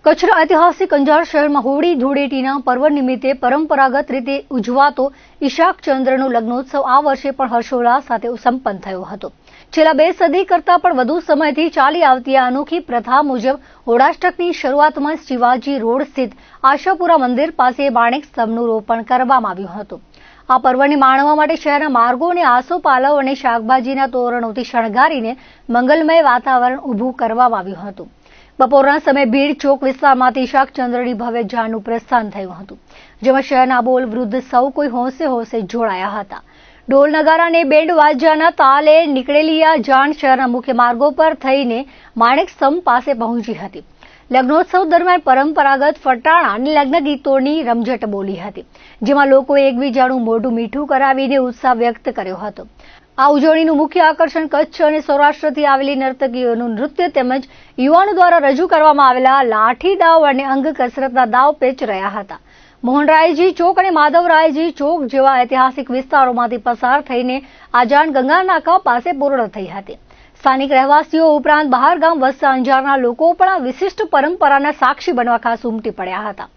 કચ્છના ઐતિહાસિક અંજાર શહેરમાં હોળી ધૂળેટીના પર્વ નિમિત્તે પરંપરાગત રીતે ઉજવાતો ઈશાક ચંદ્રનો લગ્નોત્સવ આ વર્ષે પણ હર્ષોલ્લાસ સાથે સંપન્ન થયો હતો। છેલ્લા 2 સદી કરતાં પણ વધુ સમયથી ચાલી આવતી આ અનોખી પ્રથા મુજબ હોળાષ્ટકની શરૂઆતમાં શિવાજી રોડ સ્થિત આશાપુરા મંદિર પાસે માણેક સ્તંભનું રોપણ કરવામાં આવ્યું હતું। આ પર્વને માણવા માટે શહેરના માર્ગોને આસોપાલવ અને શાકભાજીના તોરણોથી શણગારીને મંગલમય વાતાવરણ ઊભું કરવામાં આવ્યું હતું। બપોરના સમયે ભીડ ચોક વિસ્તારમાંથી ઈશાક ચંદ્રની ભવ્ય જાનનું પ્રસ્થાન થયું હતું, જેમાં શહેરના બોલ વૃદ્ધ સૌ કોઈ હોંશે હોંશે જોડાયા હતા। ઢોલ નગારા અને બેન્ડ વાજાના તાલે નીકળેલી આ જાન શહેરના મુખ્ય માર્ગો પર થઈને માણેક સ્તંભ પાસે પહોંચી હતી। લગ્નોત્સવ દરમિયાન પરંપરાગત ફટાણા અને લગ્ન ગીતોની રમઝટ બોલી હતી, જેમાં લોકોએ એકબીજાનું મોઢું મીઠું કરાવીને ઉત્સાહ વ્યક્ત કર્યો હતો। આ ઉજવણીનું મુખ્ય આકર્ષણ કચ્છ અને સૌરાષ્ટ્રથી આવેલી નર્તકીઓનું નૃત્ય તેમજ યુવાનો દ્વારા રજૂ કરવામાં આવેલા લાઠી દાવ અને અંગ કસરતના દાવ પેચ રહ્યા હતા। મોહનરાયજી ચોક અને માધવરાયજી ચોક જેવા ઐતિહાસિક વિસ્તારોમાંથી પસાર થઈને આ જાન ગંગા નાકા પાસે પૂર્ણ થઈ હતી। સ્થાનિક રહેવાસીઓ ઉપરાંત બહાર ગામ વસતા અંજારના લોકો પણ આ વિશિષ્ટ પરંપરાના સાક્ષી બનવા ખાસ ઉમટી પડ્યા હતા।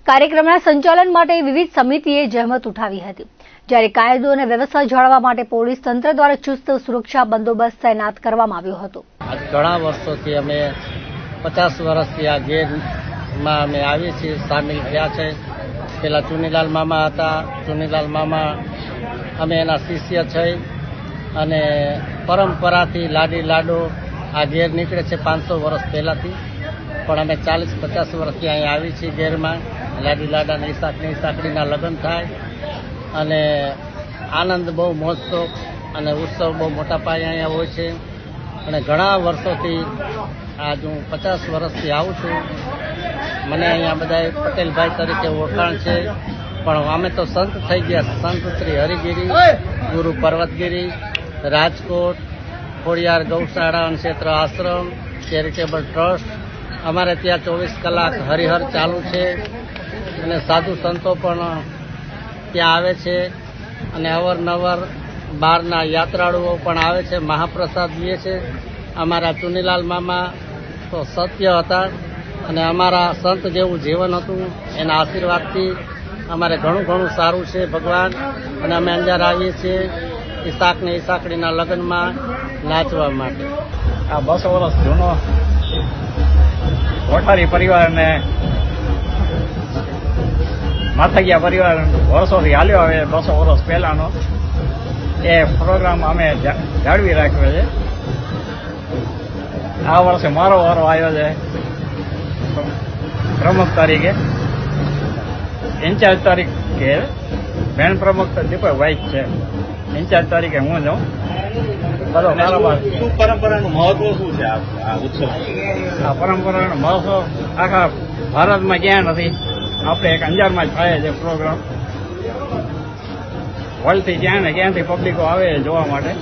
કાર્યક્રમના સંચાલન માટે વિવિધ સમિતિએ જહેમત ઉઠાવી હતી, જ્યારે કાયદો અને વ્યવસ્થા જાળવવા માટે પોલીસ તંત્ર દ્વારા ચુસ્ત સુરક્ષા બંદોબસ્ત તૈનાત કરવામાં આવ્યો હતો। ઘણા વર્ષોથી અમે 50 વર્ષથી આ ગેરમાં અમે આવીએ છીએ, સામેલ થયા છે। પેલા ચુનીલાલ મામા હતા, ચુનીલાલ મામા અમે એના શિષ્ય છે અને પરંપરાથી લાડી લાડો આ ગેર નીકળે છે 500 વર્ષ પહેલાથી, પણ અમે 40-50 વર્ષથી અહીંયા આવી છીએ ગેરમાં। લાડી લાડાના ઈસાકડીના લગ્ન થાય અને આનંદ બહુ મહોત્સવ અને ઉત્સવ બહુ મોટા પાયે અહીંયા હોય છે। અને ઘણા વર્ષોથી આજ હું 50 વર્ષથી આવું છું। મને અહીંયા બધા પટેલભાઈ તરીકે ઓળખાણ છે, પણ અમે તો સંત થઈ ગયા। સંત શ્રી હરિગીરી, ગુરુ પર્વતગીરી, રાજકોટ, ખોડિયાર ગૌશાળા અને ક્ષેત્ર આશ્રમ, ચેરિટેબલ ટ્રસ્ટ, અમારે ત્યાં 24 કલાક હરિહર ચાલુ છે અને સાધુ સંતો પણ ત્યાં આવે છે અને અવારનવાર બહારના યાત્રાળુઓ પણ આવે છે, મહાપ્રસાદ લે છે। અમારા ચુનીલાલ મામા તો સત્ય હતા અને અમારા સંત જેવું જીવન હતું, એના આશીર્વાદથી અમારે ઘણું સારું છે ભગવાન। અને અમે અંજાર આવીએ છીએ ઈસાક ને ઈસાકડીના લગ્નમાં નાચવા માટે। આ 200 વર્ષ જૂનો કોઠારી પરિવારને માથાગિયા પરિવાર વર્ષોથી હાલ્યો આવે, 200 વર્ષ પહેલાનો એ પ્રોગ્રામ અમે જાળવી રાખ્યો છે। આ વર્ષે મારો વારો આવ્યો છે પ્રમુખ તરીકે, ઇન્ચાર્જ તરીકે બેન પ્રમુખ દીપકભાઈ છે, ઇન્ચાર્જ તરીકે હું જાઉં। પરંપરાનું મહત્વ શું છે આ ઉત્સવ? આ પરંપરાનું મહત્વ આખા ભારતમાં ક્યાં નથી, આપણે એક અંજારમાં જ થાય છે પ્રોગ્રામ। વર્લ્ડથી ક્યાંથી પબ્લિકો આવે જોવા માટે।